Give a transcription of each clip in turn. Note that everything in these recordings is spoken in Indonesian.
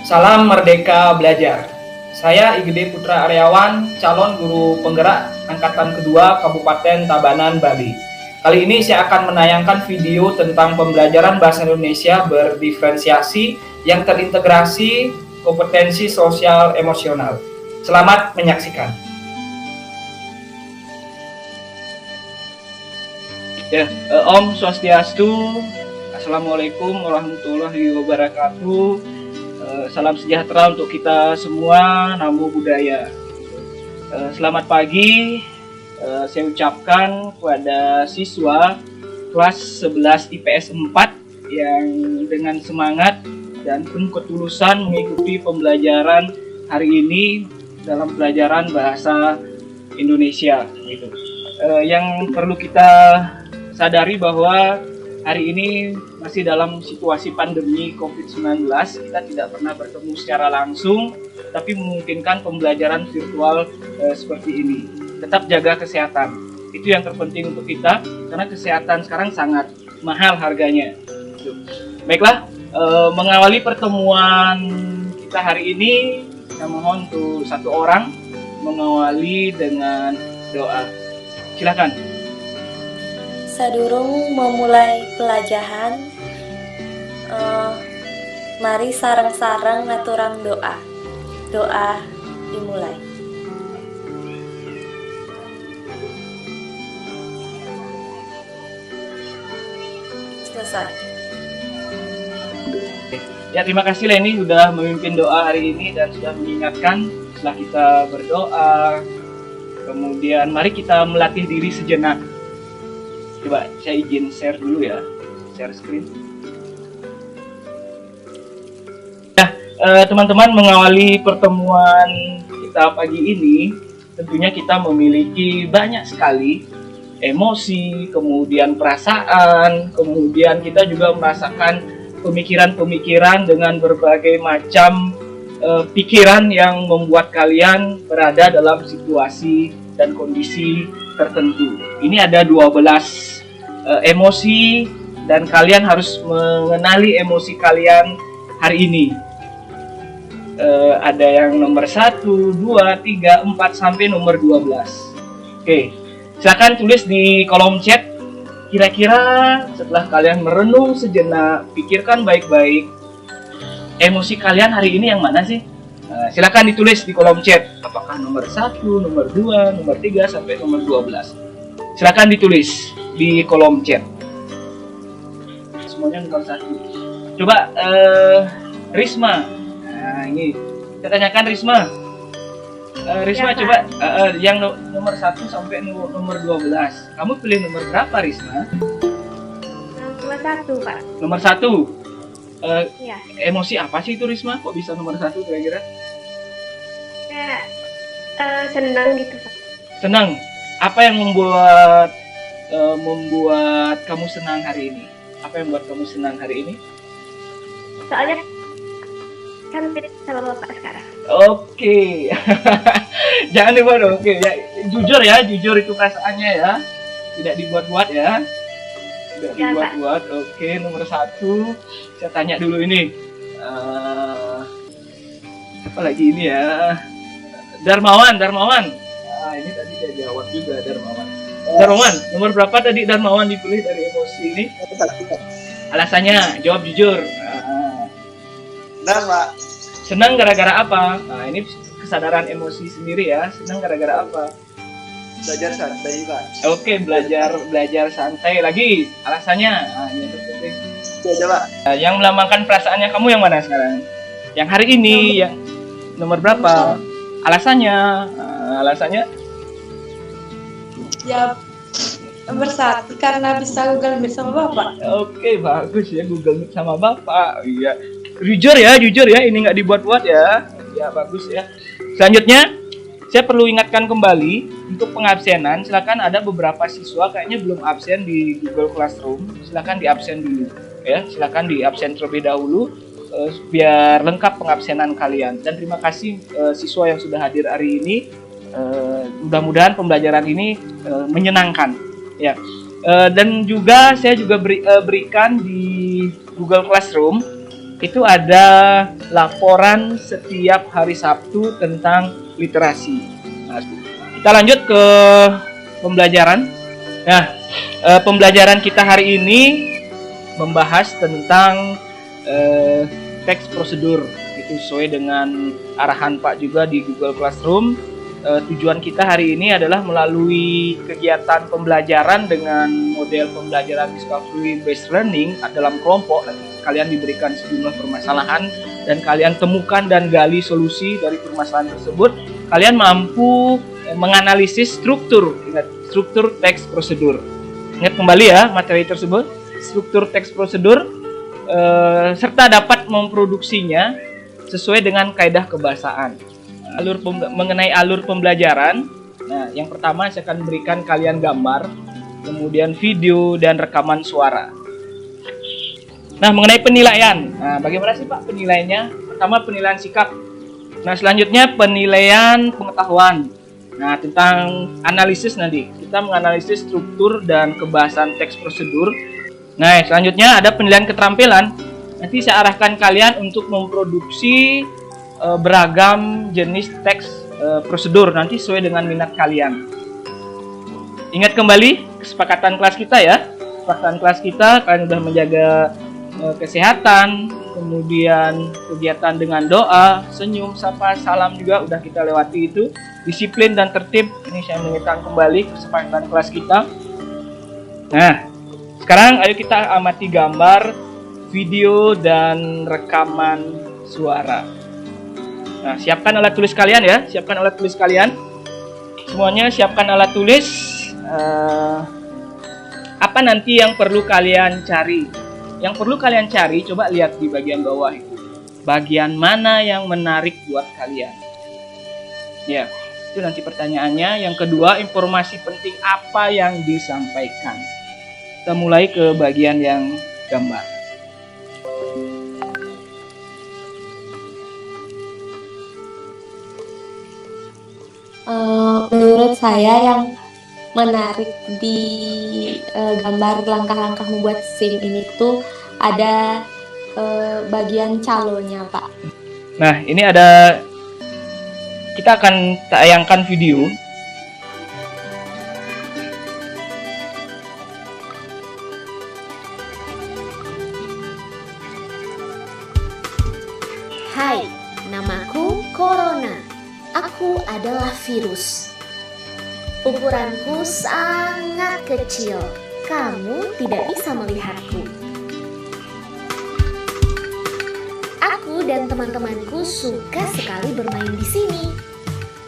Salam Merdeka Belajar. Saya Igede Putra Aryawan, calon guru penggerak angkatan kedua Kabupaten Tabanan, Bali. Kali ini saya akan menayangkan video tentang pembelajaran bahasa Indonesia berdiferensiasi yang terintegrasi kompetensi sosial emosional. Selamat menyaksikan. Om Swastiastu, Assalamualaikum warahmatullahi wabarakatuh. Salam sejahtera untuk kita semua, Namo Buddhaya. Selamat pagi, saya ucapkan kepada siswa kelas 11 IPS 4 yang dengan semangat dan penuh ketulusan mengikuti pembelajaran hari ini dalam pelajaran bahasa Indonesia. Yang perlu kita sadari bahwa hari ini masih dalam situasi pandemi COVID-19, kita tidak pernah bertemu secara langsung, tapi memungkinkan pembelajaran virtual seperti ini. Tetap jaga kesehatan, itu yang terpenting untuk kita, karena kesehatan sekarang sangat mahal harganya. Baiklah, mengawali pertemuan kita hari ini, saya mohon untuk satu orang mengawali dengan doa. Silakan. Sadurung memulai pelajaran, mari sareng-sareng ngaturang doa. Doa dimulai. Selesai. Ya, terima kasih Leni sudah memimpin doa hari ini dan sudah mengingatkan setelah kita berdoa. Kemudian mari kita melatih diri sejenak. Coba saya izin share dulu ya, share screen. Nah, teman-teman, mengawali pertemuan kita pagi ini, tentunya kita memiliki banyak sekali emosi, kemudian perasaan, kemudian kita juga merasakan pemikiran-pemikiran dengan berbagai macam pikiran yang membuat kalian berada dalam situasi dan kondisi tertentu. Ini ada 12 emosi dan kalian harus mengenali emosi kalian hari ini. Ada yang nomor 1, 2, 3, 4 sampai nomor 12. Oke, silakan tulis di kolom chat. Kira-kira setelah kalian merenung sejenak, pikirkan baik-baik, emosi kalian hari ini yang mana sih? Silakan ditulis di kolom chat. Apakah nomor 1, nomor 2, nomor 3, sampai nomor 12. Silakan ditulis di kolom chat. Semuanya nomor 1. Coba Risma. Nah, ini saya tanyakan Risma. Risma ya, coba yang nomor 1 sampai nomor 12. Kamu pilih nomor berapa, Risma? Nomor 1, Pak. Nomor 1. Ya. Emosi apa sih itu, Risma? Kok bisa nomor 1 kira-kira? Kayak senang gitu, Pak. Senang. Apa yang membuat kamu senang hari ini? Apa yang membuat kamu senang hari ini? Soalnya kan beda sama Bapak sekarang. Oke. Jangan dibuat. Oke, ya, jujur itu perasaannya ya. Tidak dibuat-buat ya. Tidak dibuat-buat. Oke, nomor 1. Saya tanya dulu ini. Apa lagi ini ya? Darmawan. Nah, ini tadi dia jawab juga, Darmawan. Darmawan, nomor berapa tadi Darmawan dipilih dari emosi ini? Alasannya, jawab jujur. Benar, Pak. Senang gara-gara apa? Nah, ini kesadaran emosi sendiri ya. Senang gara-gara apa? Belajar santai, Pak. Oke, belajar santai lagi. Alasannya, nah, ini penting. Coba. Yang melambangkan perasaannya kamu yang mana sekarang? Yang hari ini, yang nomor berapa? Alasannya, alasannya? Ya, nomor 1 karena bisa Google Meet sama Bapak. Oke, bagus ya, Google Meet sama Bapak. Iya. Jujur ya, ini nggak dibuat-buat ya. Ya, bagus ya. Selanjutnya, saya perlu ingatkan kembali untuk pengabsenan. Silakan, ada beberapa siswa kayaknya belum absen di Google Classroom. Silakan diabsen dulu ya. Silakan diabsen terlebih dahulu biar lengkap pengabsenan kalian. Dan terima kasih siswa yang sudah hadir hari ini. Mudah-mudahan pembelajaran ini menyenangkan ya. Dan juga saya juga berikan di Google Classroom itu ada laporan setiap hari Sabtu tentang literasi. Nah, kita lanjut ke pembelajaran. Nah, pembelajaran kita hari ini membahas tentang teks prosedur. Itu sesuai dengan arahan Pak juga di Google Classroom. Tujuan kita hari ini adalah melalui kegiatan pembelajaran dengan model pembelajaran discovery based learning dalam kelompok. Nanti kalian diberikan sejumlah permasalahan dan kalian temukan dan gali solusi dari permasalahan tersebut. Kalian mampu menganalisis struktur teks prosedur. Ingat kembali ya materi tersebut, struktur teks prosedur, serta dapat memproduksinya sesuai dengan kaidah kebahasaan. Mengenai alur pembelajaran, nah yang pertama saya akan berikan kalian gambar, kemudian video dan rekaman suara. Nah, mengenai penilaian, nah bagaimana sih Pak penilaiannya? Pertama penilaian sikap. Nah, selanjutnya penilaian pengetahuan. Nah, tentang analisis nanti kita menganalisis struktur dan kebahasan teks prosedur. Nah, selanjutnya ada penilaian keterampilan. Nanti saya arahkan kalian untuk memproduksi beragam jenis teks prosedur nanti sesuai dengan minat kalian. Ingat kembali kesepakatan kelas kita ya. Kesepakatan kelas kita kalian sudah menjaga kesehatan, kemudian kegiatan dengan doa, senyum, sapa, salam juga udah kita lewati itu. Disiplin dan tertib, ini saya mengingatkan kembali kesepakatan kelas kita. Nah, sekarang ayo kita amati gambar, video dan rekaman suara. Nah, siapkan alat tulis kalian ya, siapkan alat tulis kalian. Semuanya siapkan alat tulis. Apa nanti yang perlu kalian cari? Yang perlu kalian cari, coba lihat di bagian bawah itu. Bagian mana yang menarik buat kalian? Ya, itu nanti pertanyaannya. Yang kedua, informasi penting apa yang disampaikan? Kita mulai ke bagian yang gambar. Menurut saya yang menarik di gambar langkah-langkah membuat SIM ini tuh ada bagian calonya, Pak. Nah, ini ada, kita akan tayangkan video. Hai, namaku Corona. Aku adalah virus. Ukuranku sangat kecil. Kamu tidak bisa melihatku. Aku dan teman-temanku suka sekali bermain di sini.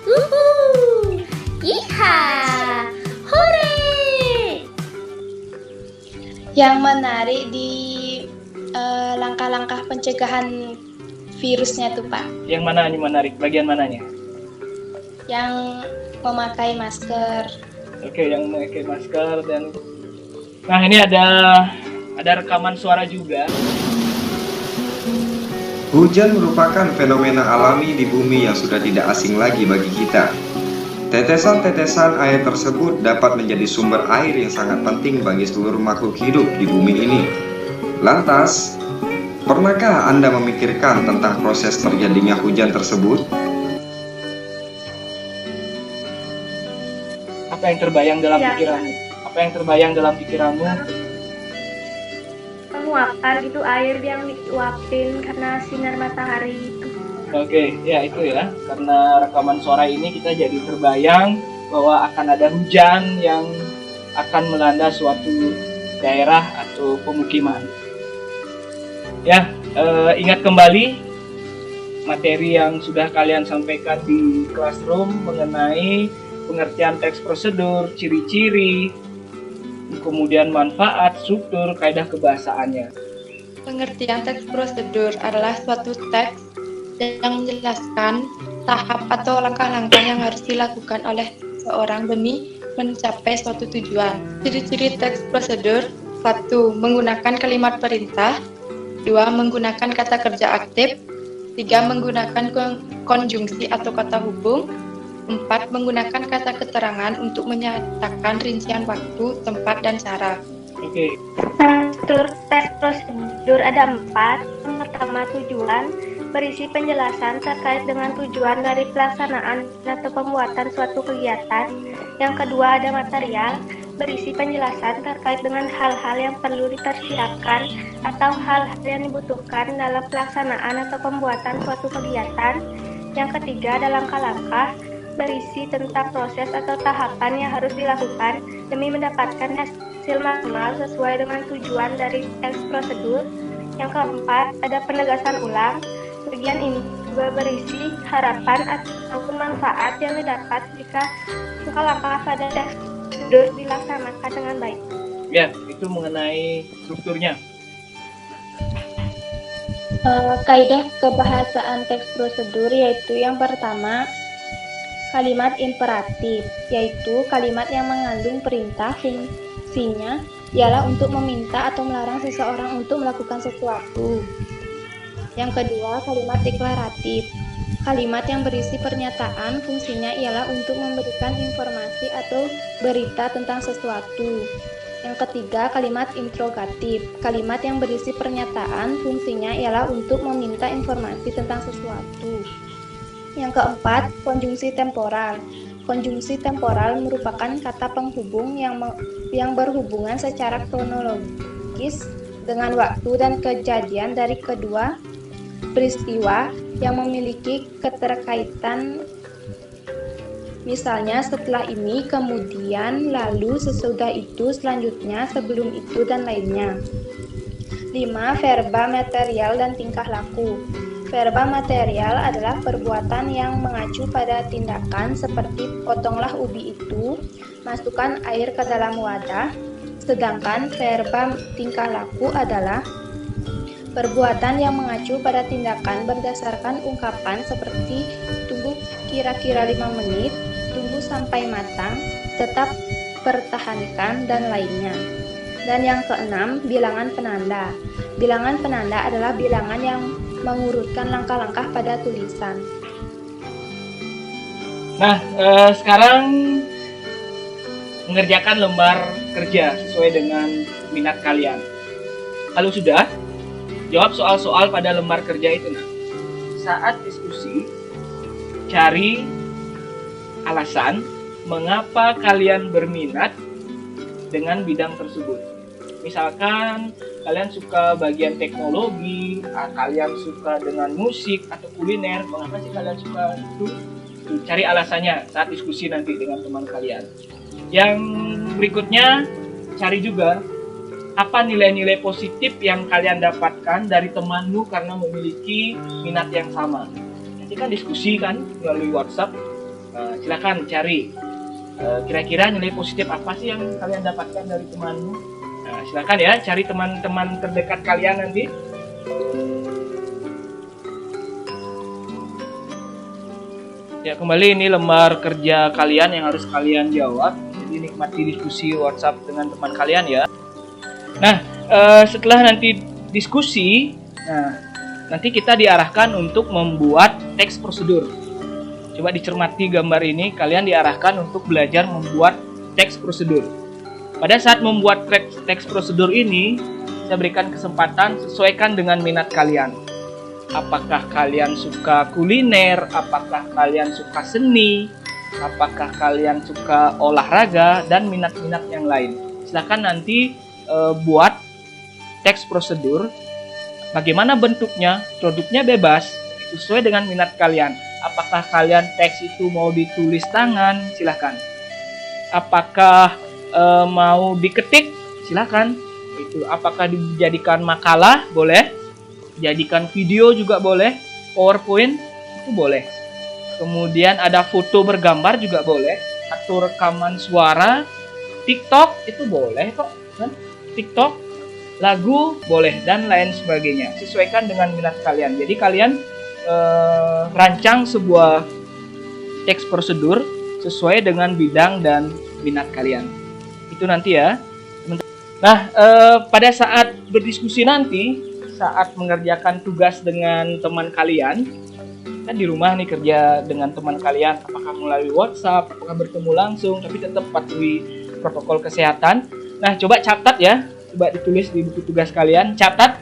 Wuhuu! Iha! Hore! Yang menarik di langkah-langkah pencegahan virusnya tuh Pak, Yang mana ini menarik? Bagian mananya? yang memakai masker. Oke, yang memakai masker dan nah ini ada rekaman suara juga. Hujan merupakan fenomena alami di bumi yang sudah tidak asing lagi bagi kita. Tetesan-tetesan air tersebut dapat menjadi sumber air yang sangat penting bagi seluruh makhluk hidup di bumi ini. Lantas, pernahkah Anda memikirkan tentang proses terjadinya hujan tersebut? Apa yang terbayang dalam Ya. pikiranmu? Apa yang terbayang dalam pikiranmu? Menguapkan itu air yang diuapin karena sinar matahari itu. Oke, ya itu ya. Karena rekaman suara ini kita jadi terbayang bahwa akan ada hujan yang akan melanda suatu daerah atau pemukiman. Ya, ingat kembali materi yang sudah kalian sampaikan di classroom mengenai pengertian teks prosedur, ciri-ciri, kemudian manfaat, struktur, kaidah kebahasaannya. Pengertian teks prosedur adalah suatu teks yang menjelaskan tahap atau langkah-langkah yang harus dilakukan oleh seorang demi mencapai suatu tujuan. Ciri-ciri teks prosedur: 1. Menggunakan kalimat perintah. 2. Menggunakan kata kerja aktif. 3. Menggunakan konjungsi atau kata hubung. 4. Menggunakan kata keterangan untuk menyatakan rincian waktu, tempat, dan cara. Oke. Struktur tes prosedur ada 4. Yang pertama, tujuan, berisi penjelasan terkait dengan tujuan dari pelaksanaan atau pembuatan suatu kegiatan. Yang kedua, ada material, berisi penjelasan terkait dengan hal-hal yang perlu dipersiapkan atau hal-hal yang dibutuhkan dalam pelaksanaan atau pembuatan suatu kegiatan. Yang ketiga, ada langkah-langkah, berisi tentang proses atau tahapan yang harus dilakukan demi mendapatkan hasil maksimal sesuai dengan tujuan dari tes prosedur. Yang keempat, ada penegasan ulang. Bagian ini juga berisi harapan ataupun manfaat yang didapat jika langkah-langkah pada tes prosedur dilaksanakan dengan baik. Ya, itu mengenai strukturnya. Kaidah kebahasaan teks prosedur yaitu yang pertama, kalimat imperatif, yaitu kalimat yang mengandung perintah, fungsinya ialah untuk meminta atau melarang seseorang untuk melakukan sesuatu. Yang kedua, kalimat deklaratif, kalimat yang berisi pernyataan, fungsinya ialah untuk memberikan informasi atau berita tentang sesuatu. Yang ketiga, kalimat interrogatif, kalimat yang berisi pernyataan, fungsinya ialah untuk meminta informasi tentang sesuatu. Yang keempat, konjungsi temporal. Konjungsi temporal merupakan kata penghubung yang berhubungan secara kronologis dengan waktu dan kejadian dari kedua peristiwa yang memiliki keterkaitan. Misalnya, setelah ini, kemudian, lalu, sesudah itu, selanjutnya, sebelum itu, dan lainnya. 5. Verba material dan tingkah laku. Verba material adalah perbuatan yang mengacu pada tindakan seperti potonglah ubi itu, masukkan air ke dalam wadah, sedangkan verba tingkah laku adalah perbuatan yang mengacu pada tindakan berdasarkan ungkapan seperti tunggu kira-kira 5 menit, tunggu sampai matang, tetap pertahankan, dan lainnya. Dan yang keenam, bilangan penanda. Bilangan penanda adalah bilangan yang mengurutkan langkah-langkah pada tulisan. Nah, sekarang mengerjakan lembar kerja sesuai dengan minat kalian. Kalau sudah, jawab soal-soal pada lembar kerja itu. Nah, saat diskusi, cari alasan mengapa kalian berminat dengan bidang tersebut. Misalkan kalian suka bagian teknologi, kalian suka dengan musik atau kuliner, mengapa sih kalian suka itu? Cari alasannya saat diskusi nanti dengan teman kalian. Yang berikutnya, cari juga apa nilai-nilai positif yang kalian dapatkan dari temanmu karena memiliki minat yang sama. Nanti kan diskusi kan melalui WhatsApp. Silakan cari kira-kira nilai positif apa sih yang kalian dapatkan dari temanmu. Nah, silakan ya cari teman-teman terdekat kalian nanti. Ya, kembali ini lembar kerja kalian yang harus kalian jawab. Jadi nikmati diskusi WhatsApp dengan teman kalian ya. Nah, setelah nanti diskusi, nanti kita diarahkan untuk membuat teks prosedur. Coba dicermati gambar ini, kalian diarahkan untuk belajar membuat teks prosedur. Pada saat membuat teks prosedur ini, saya berikan kesempatan sesuaikan dengan minat kalian. Apakah kalian suka kuliner, apakah kalian suka seni, apakah kalian suka olahraga, dan minat-minat yang lain. Silakan nanti buat teks prosedur. Bagaimana bentuknya, produknya bebas, sesuai dengan minat kalian. Apakah kalian teks itu mau ditulis tangan, silakan. Apakah mau diketik, silakan. Itu apakah dijadikan makalah, boleh. Jadikan video juga boleh. PowerPoint itu boleh. Kemudian ada foto bergambar juga boleh. Atau rekaman suara, TikTok itu boleh kok. Kan? TikTok, lagu boleh, dan lain sebagainya. Sesuaikan dengan minat kalian. Jadi kalian rancang sebuah teks prosedur sesuai dengan bidang dan minat kalian. Itu nanti ya. Nah, pada saat berdiskusi nanti, saat mengerjakan tugas dengan teman kalian, kan di rumah nih kerja dengan teman kalian, apakah melalui WhatsApp, apakah bertemu langsung, tapi tetap patuhi protokol kesehatan. Nah, coba catat ya, coba ditulis di buku tugas kalian, catat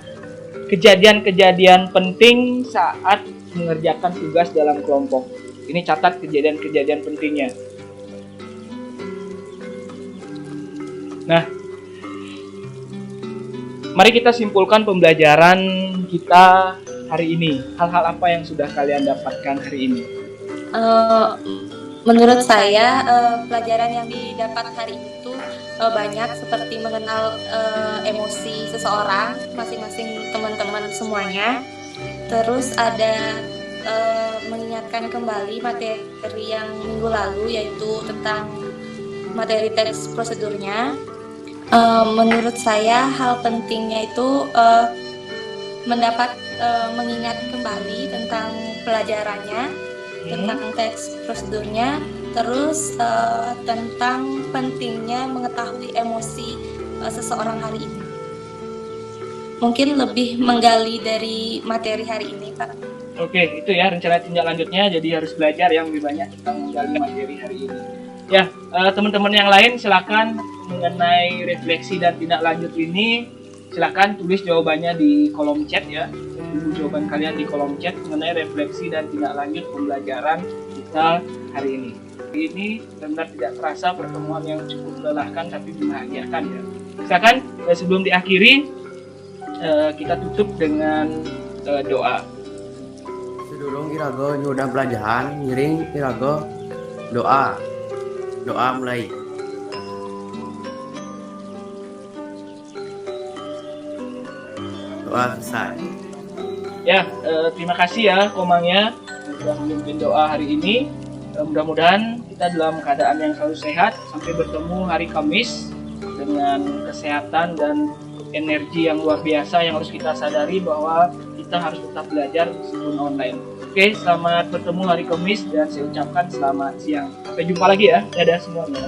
kejadian-kejadian penting saat mengerjakan tugas dalam kelompok. Ini catat kejadian-kejadian pentingnya. Nah, mari kita simpulkan pembelajaran kita hari ini. Hal-hal apa yang sudah kalian dapatkan hari ini? Menurut saya pelajaran yang didapat hari itu banyak, seperti mengenal emosi seseorang, masing-masing teman-teman semuanya. Terus ada mengingatkan kembali materi yang minggu lalu, yaitu tentang materi teks prosedurnya. Menurut saya hal pentingnya itu mendapat mengingat kembali tentang pelajarannya, tentang teks prosedurnya, terus tentang pentingnya mengetahui emosi seseorang hari ini. Mungkin lebih menggali dari materi hari ini, Pak. Oke, itu ya rencana tindak lanjutnya. Jadi harus belajar yang lebih banyak tentang menggali materi hari ini. Ya, teman-teman yang lain silakan mengenai refleksi dan tindak lanjut ini, silakan tulis jawabannya di kolom chat ya. Tunggu jawaban kalian di kolom chat mengenai refleksi dan tindak lanjut pembelajaran kita hari ini. Ini benar-benar tidak terasa pertemuan yang cukup melelahkan tapi membahagiakan ya. Silakan sebelum diakhiri kita tutup dengan doa. Sedulung irago nyudah belajaran ngiring irago doa mulai. Doa selesai. Ya, terima kasih ya Komangnya sudah memimpin doa hari ini. Mudah-mudahan kita dalam keadaan yang selalu sehat sampai bertemu hari Kamis dengan kesehatan dan energi yang luar biasa yang harus kita sadari bahwa kita harus tetap belajar meskipun online. Oke, selamat bertemu hari Kamis dan saya ucapkan selamat siang. Sampai jumpa lagi ya. Dadah semuanya.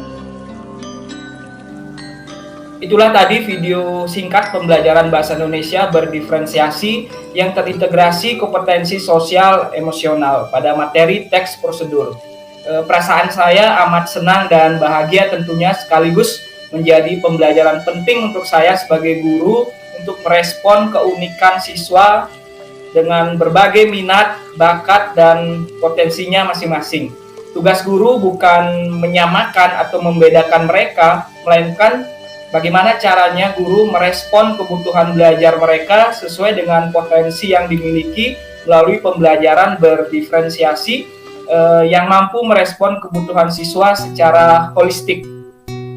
Itulah tadi video singkat pembelajaran bahasa Indonesia berdiferensiasi yang terintegrasi kompetensi sosial emosional pada materi teks prosedur. Perasaan saya amat senang dan bahagia tentunya, sekaligus menjadi pembelajaran penting untuk saya sebagai guru untuk merespon keunikan siswa dengan berbagai minat, bakat, dan potensinya masing-masing. Tugas guru bukan menyamakan atau membedakan mereka, melainkan bagaimana caranya guru merespon kebutuhan belajar mereka sesuai dengan potensi yang dimiliki melalui pembelajaran berdiferensiasi yang mampu merespon kebutuhan siswa secara holistik.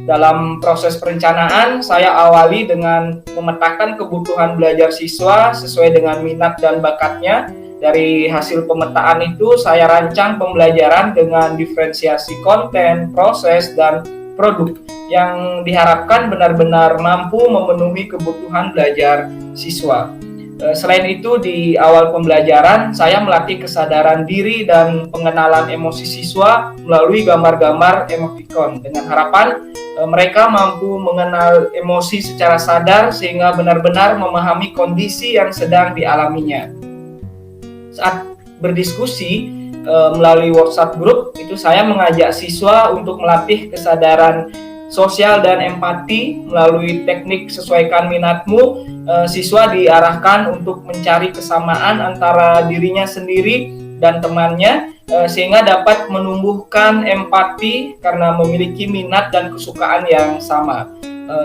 Dalam proses perencanaan, saya awali dengan memetakan kebutuhan belajar siswa sesuai dengan minat dan bakatnya. Dari hasil pemetaan itu, saya rancang pembelajaran dengan diferensiasi konten, proses, dan produk yang diharapkan benar-benar mampu memenuhi kebutuhan belajar siswa. Selain itu, di awal pembelajaran, saya melatih kesadaran diri dan pengenalan emosi siswa melalui gambar-gambar emoticon dengan harapan mereka mampu mengenal emosi secara sadar sehingga benar-benar memahami kondisi yang sedang dialaminya. Saat berdiskusi melalui WhatsApp group, itu saya mengajak siswa untuk melatih kesadaran sosial dan empati melalui teknik sesuaikan minatmu. Siswa diarahkan untuk mencari kesamaan antara dirinya sendiri dan temannya sehingga dapat menumbuhkan empati karena memiliki minat dan kesukaan yang sama.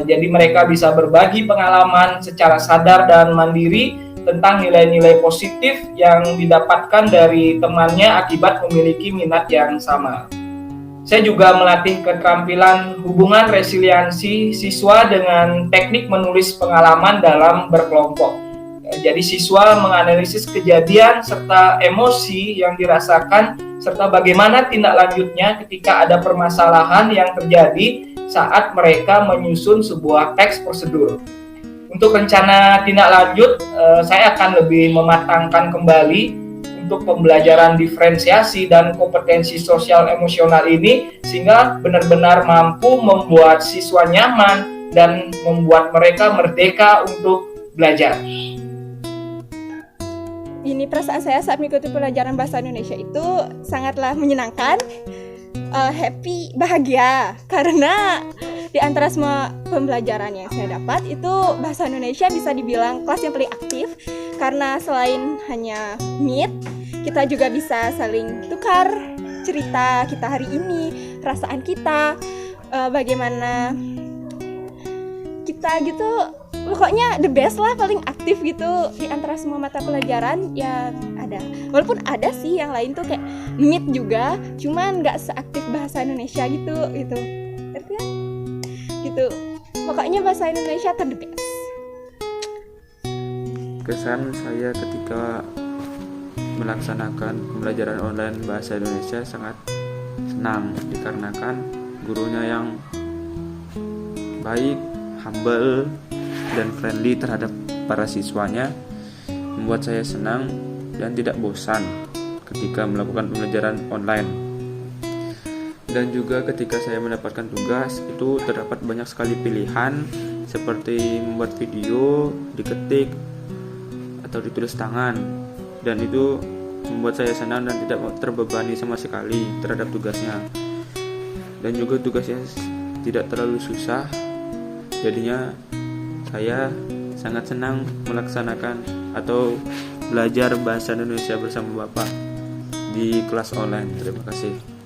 Jadi mereka bisa berbagi pengalaman secara sadar dan mandiri tentang nilai-nilai positif yang didapatkan dari temannya akibat memiliki minat yang sama. Saya juga melatih keterampilan hubungan resiliensi siswa dengan teknik menulis pengalaman dalam berkelompok. Jadi siswa menganalisis kejadian serta emosi yang dirasakan serta bagaimana tindak lanjutnya ketika ada permasalahan yang terjadi saat mereka menyusun sebuah teks prosedur. Untuk rencana tindak lanjut, saya akan lebih mematangkan kembali untuk pembelajaran diferensiasi dan kompetensi sosial emosional ini sehingga benar-benar mampu membuat siswa nyaman dan membuat mereka merdeka untuk belajar. Ini perasaan saya saat mengikuti pelajaran bahasa Indonesia itu sangatlah menyenangkan, happy, bahagia karena di antara semua pembelajaran yang saya dapat itu bahasa Indonesia bisa dibilang kelas yang paling aktif, karena selain hanya meet, kita juga bisa saling tukar cerita kita hari ini, perasaan kita, bagaimana kita gitu. Pokoknya the best lah, paling aktif gitu di antara semua mata pelajaran yang ada. Walaupun ada sih yang lain tuh kayak meet juga, cuman nggak seaktif bahasa Indonesia gitu. Ngerti kan? Gitu. Pokoknya bahasa Indonesia the best. Kesan saya ketika melaksanakan pembelajaran online bahasa Indonesia sangat senang, dikarenakan gurunya yang baik, humble, dan friendly terhadap para siswanya, membuat saya senang dan tidak bosan ketika melakukan pembelajaran online. Dan juga ketika saya mendapatkan tugas, itu terdapat banyak sekali pilihan seperti membuat video, diketik, atau ditulis tangan. Dan itu membuat saya senang dan tidak terbebani sama sekali terhadap tugasnya. Dan juga tugasnya tidak terlalu susah, jadinya saya sangat senang melaksanakan atau belajar bahasa Indonesia bersama Bapak di kelas online. Terima kasih.